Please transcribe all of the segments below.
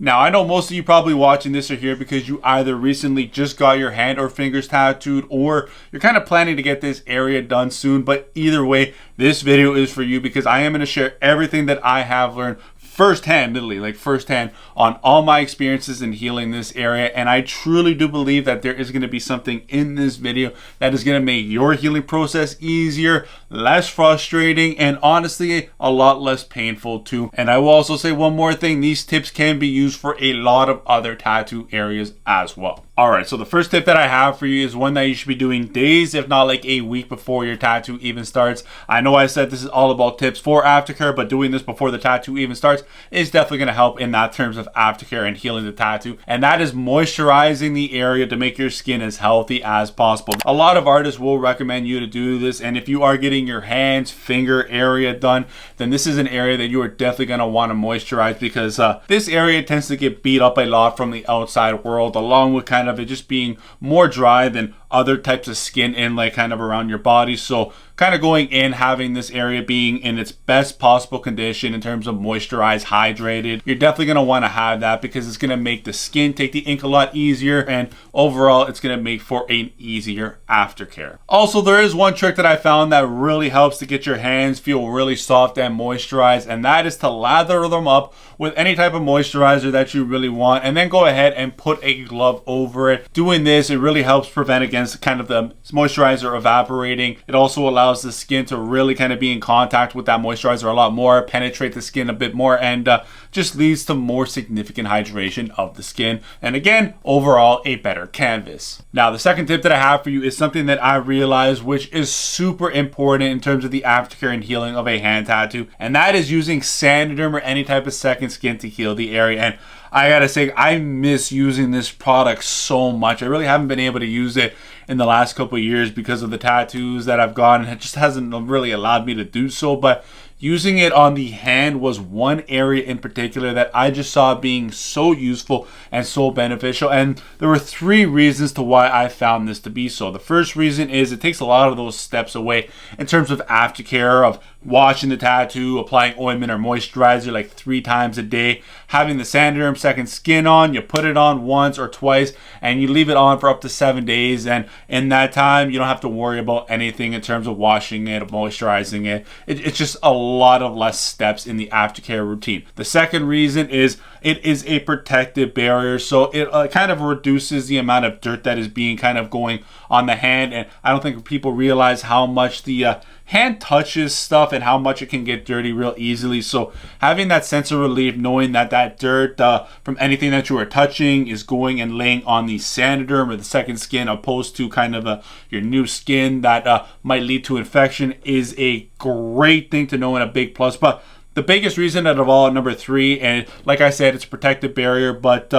Now, I know most of you probably watching this are here because you either recently just got your hand or fingers tattooed, or you're kind of planning to get this area done soon. But either way, this video is for you because I am going to share everything that I have learned firsthand, literally like firsthand, on all my experiences in healing this area. And I truly do believe that there is going to be something in this video that is going to make your healing process easier, less frustrating, and honestly a lot less painful too. And I will also say one more thing: these tips can be used for a lot of other tattoo areas as well. Alright, so the first tip that I have for you is one that you should be doing days, if not like a week before your tattoo even starts. I know I said this is all about tips for aftercare, but doing this before the tattoo even starts is definitely going to help in that terms of aftercare and healing the tattoo. And that is moisturizing the area to make your skin as healthy as possible. A lot of artists will recommend you to do this, and if you are getting your hands, finger area done, then this is an area that you are definitely going to want to moisturize, because this area tends to get beat up a lot from the outside world, along with kind of it just being more dry than other types of skin inlay kind of around your body. So kind of going in, having this area being in its best possible condition in terms of moisturized, hydrated, you're definitely going to want to have that, because it's going to make the skin take the ink a lot easier, and overall it's going to make for an easier aftercare. Also, there is one trick that I found that really helps to get your hands feel really soft and moisturized, and that is to lather them up with any type of moisturizer that you really want, and then go ahead and put a glove over it. Doing this, it really helps prevent against kind of the moisturizer evaporating. It also allows the skin to really kind of be in contact with that moisturizer a lot more, penetrate the skin a bit more, and just leads to more significant hydration of the skin, and again, overall a better canvas. Now, the second tip that I have for you is something that I realized which is super important in terms of the aftercare and healing of a hand tattoo, and that is using Sandoderm or any type of second skin to heal the area. And I gotta say, I miss using this product so much. I really haven't been able to use it in the last couple of years because of the tattoos that I've gotten. It just hasn't really allowed me to do so, but using it on the hand was one area in particular that I just saw being so useful and so beneficial. And there were three reasons to why I found this to be so. The first reason is it takes a lot of those steps away in terms of aftercare, of washing the tattoo, applying ointment or moisturizer like 3 times a day, having the Sandoderm second skin on. You put it on once or twice and you leave it on for up to 7 days, and in that time you don't have to worry about anything in terms of washing it or moisturizing it. It's just a lot of less steps in the aftercare routine. The second reason is it is a protective barrier, so it kind of reduces the amount of dirt that is being kind of going on the hand. And I don't think people realize how much the hand touches stuff and how much it can get dirty real easily. So having that sense of relief, knowing that that dirt from anything that you are touching is going and laying on the Sandoderm or the second skin, opposed to kind of your new skin that might lead to infection, is a great thing to know and a big plus. But the biggest reason out of all, number 3, and like I said, it's a protective barrier, but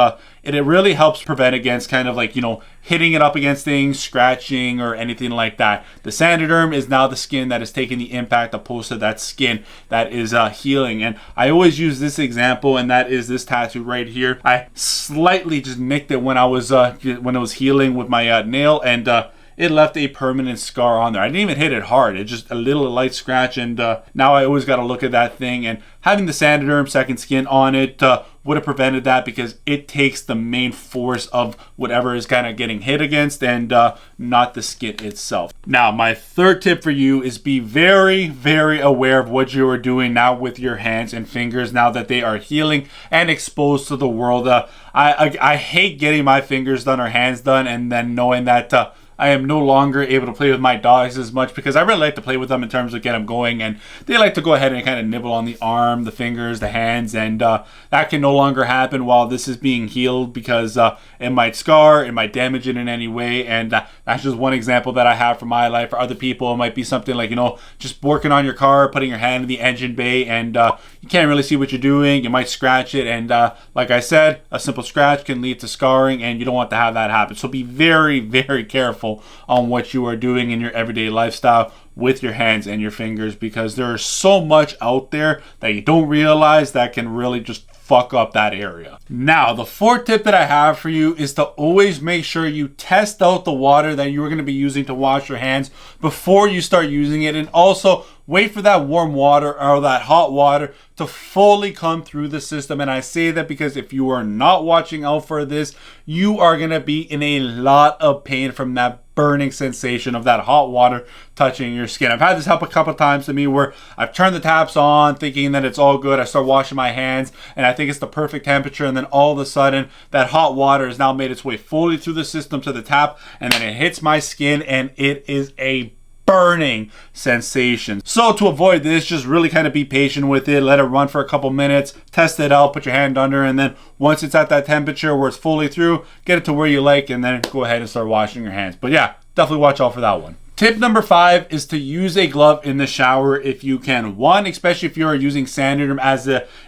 it really helps prevent against kind of like, hitting it up against things, scratching, or anything like that. The Sandoderm is now the skin that is taking the impact, opposed to that skin that is healing. And I always use this example, and that is this tattoo right here. I slightly just nicked it when I was healing with my nail, and it left a permanent scar on there. I didn't even hit it hard. It just a little light scratch, and now I always got to look at that thing. And having the Sandoderm second skin on it would have prevented that, because it takes the main force of whatever is kind of getting hit against, and not the skin itself. Now, my third tip for you is be very, very aware of what you are doing now with your hands and fingers now that they are healing and exposed to the world. I hate getting my fingers done or hands done and then knowing that I am no longer able to play with my dogs as much, because I really like to play with them in terms of get them going, and they like to go ahead and kind of nibble on the arm, the fingers, the hands, and that can no longer happen while this is being healed, because it might scar, it might damage it in any way. And that's just one example that I have from my life. For other people, it might be something like, just working on your car, putting your hand in the engine bay, and you can't really see what you're doing. You might scratch it, and like I said, a simple scratch can lead to scarring, and you don't want to have that happen. So be very, very careful on what you are doing in your everyday lifestyle with your hands and your fingers, because there is so much out there that you don't realize that can really just fuck up that area. Now, the fourth tip that I have for you is to always make sure you test out the water that you're going to be using to wash your hands before you start using it, and also wait for that warm water or that hot water to fully come through the system. And I say that because if you are not watching out for this, you are going to be in a lot of pain from that burning sensation of that hot water touching your skin. I've had this happen a couple of times to me where I've turned the taps on thinking that it's all good. I start washing my hands and I think it's the perfect temperature, and then all of a sudden that hot water has now made its way fully through the system to the tap, and then it hits my skin and it is a burning sensation. So to avoid this, just really kind of be patient with it, let it run for a couple minutes, test it out, put your hand under, and then once it's at that temperature where it's fully through, get it to where you like, and then go ahead and start washing your hands. But yeah, definitely watch out for that one. Tip number 5 is to use a glove in the shower if you can. One, especially if you are using Saniderm,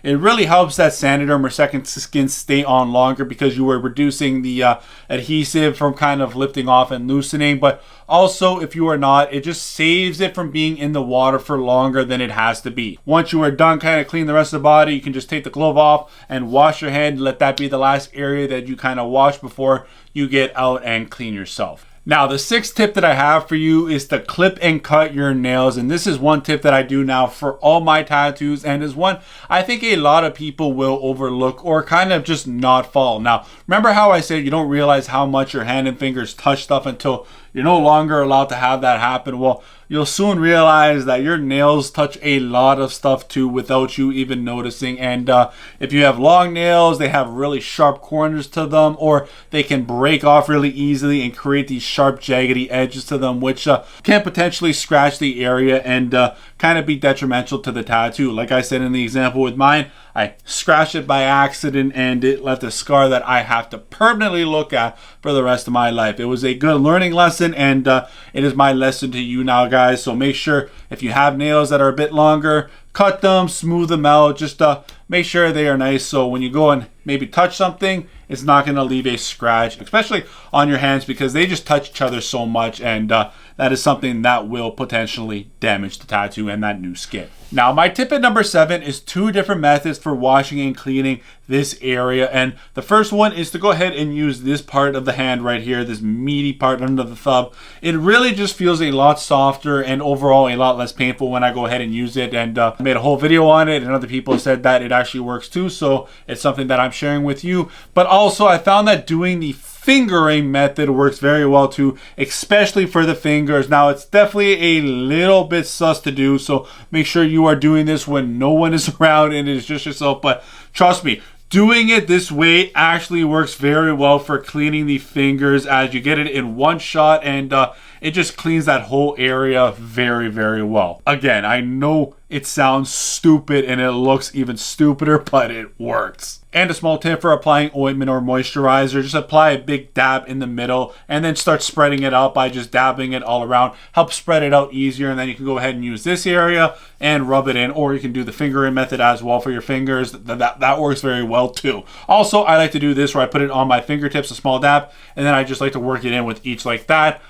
it really helps that Saniderm or second skin stay on longer because you are reducing the adhesive from kind of lifting off and loosening. But also, if you are not, it just saves it from being in the water for longer than it has to be. Once you are done kind of cleaning the rest of the body, you can just take the glove off and wash your hand. Let that be the last area that you kind of wash before you get out and clean yourself. Now, the 6th tip that I have for you is to clip and cut your nails. And this is one tip that I do now for all my tattoos, and is one I think a lot of people will overlook or kind of just not follow. Now, remember how I said you don't realize how much your hand and fingers touch stuff until you're no longer allowed to have that happen? Well, you'll soon realize that your nails touch a lot of stuff too without you even noticing. And if you have long nails, they have really sharp corners to them, or they can break off really easily and create these sharp jaggedy edges to them, which can potentially scratch the area and kind of be detrimental to the tattoo. Like I said in the example with mine, I scratched it by accident and it left a scar that I have to permanently look at for the rest of my life. It was a good learning lesson, and it is my lesson to you now, guys. So make sure if you have nails that are a bit longer, cut them, smooth them out, just make sure they are nice, so when you go and maybe touch something, it's not going to leave a scratch, especially on your hands, because they just touch each other so much, and that is something that will potentially damage the tattoo and that new skin. Now, my tip at number 7 is 2 different methods for washing and cleaning this area. And the first one is to go ahead and use this part of the hand right here, this meaty part under the thumb. It really just feels a lot softer and overall a lot less painful when I go ahead and use it. And I made a whole video on it, and other people have said that it actually works too. So it's something that I'm sharing with you. But also, I found that doing the fingering method works very well too, especially for the fingers. Now, it's definitely a little bit sus to do, so make sure you are doing this when no one is around and it is just yourself. But trust me, doing it this way actually works very well for cleaning the fingers, as you get it in one shot, and it just cleans that whole area very, very well. Again, I know it sounds stupid and it looks even stupider, but it works. And a small tip for applying ointment or moisturizer, just apply a big dab in the middle and then start spreading it out by just dabbing it all around. Help spread it out easier, and then you can go ahead and use this area and rub it in, or you can do the fingering method as well for your fingers. That works very well too. Also, I like to do this where I put it on my fingertips, a small dab, and then I just like to work it in with each like that.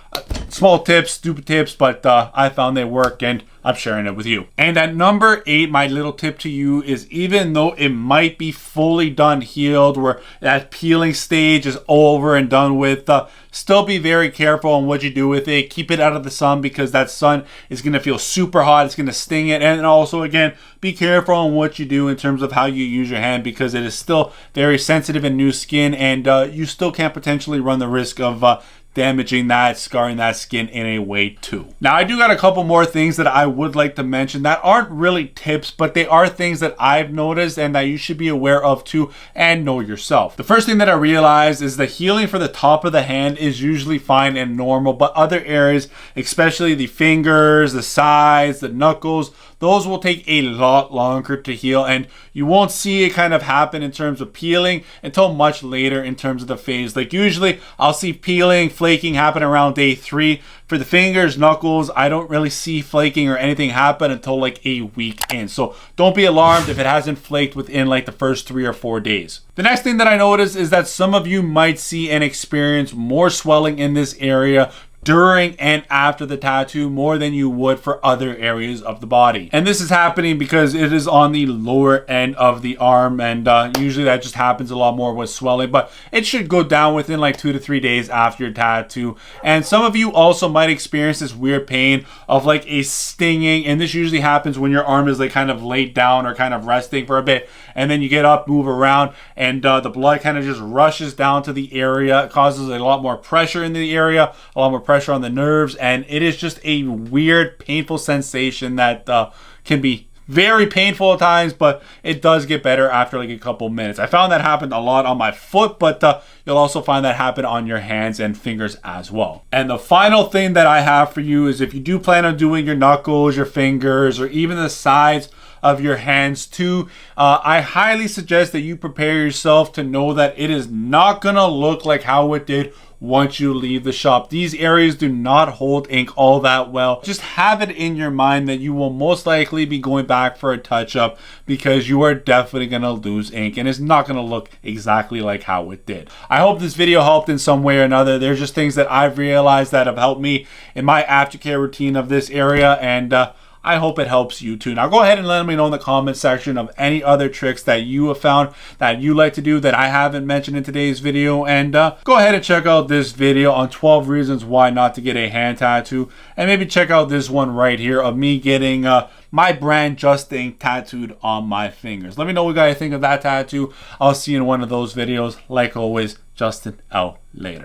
Small tips, stupid tips, but I found they work, and I'm sharing it with you. And at number 8, my little tip to you is, even though it might be fully done, healed, where that peeling stage is over and done with, still be very careful on what you do with it. Keep it out of the sun, because that sun is going to feel super hot. It's going to sting it. And also, again, be careful on what you do in terms of how you use your hand, because it is still very sensitive and new skin, and you still can potentially run the risk of damaging that, scarring that skin in a way too. Now, I do got a couple more things that I would like to mention that aren't really tips, but they are things that I've noticed and that you should be aware of too and know yourself. The first thing that I realized is the healing for the top of the hand is usually fine and normal, but other areas, especially the fingers, the sides, the knuckles, those will take a lot longer to heal, and you won't see it kind of happen in terms of peeling until much later in terms of the phase. Like, usually I'll see peeling, flaking happen around day 3. For the fingers, knuckles, I don't really see flaking or anything happen until like a week in. So don't be alarmed if it hasn't flaked within like the first 3 or 4 days. The next thing that I noticed is that some of you might see and experience more swelling in this area during and after the tattoo more than you would for other areas of the body. And this is happening because it is on the lower end of the arm, and usually that just happens a lot more with swelling, but it should go down within like 2 to 3 days after your tattoo. And some of you also might experience this weird pain of like a stinging, and this usually happens when your arm is like kind of laid down or kind of resting for a bit, and then you get up, move around, and the blood kind of just rushes down to the area. It causes a lot more pressure in the area, a lot more pressure on the nerves, and it is just a weird, painful sensation that can be very painful at times, but it does get better after like a couple minutes. I found that happened a lot on my foot, but you'll also find that happen on your hands and fingers as well. And the final thing that I have for you is if you do plan on doing your knuckles, your fingers, or even the sides of your hands too, I highly suggest that you prepare yourself to know that it is not gonna look like how it did once you leave the shop. These areas do not hold ink all that well. Just have it in your mind that you will most likely be going back for a touch-up because you are definitely gonna lose ink and it's not gonna look exactly like how it did. I hope this video helped in some way or another. There's just things that I've realized that have helped me in my aftercare routine of this area, and I hope it helps you too. Now go ahead and let me know in the comment section of any other tricks that you have found that you like to do that I haven't mentioned in today's video. And go ahead and check out this video on 12 reasons why not to get a hand tattoo. And maybe check out this one right here of me getting my brand JustINK tattooed on my fingers. Let me know what you guys think of that tattoo. I'll see you in one of those videos. Like always, Justin out later.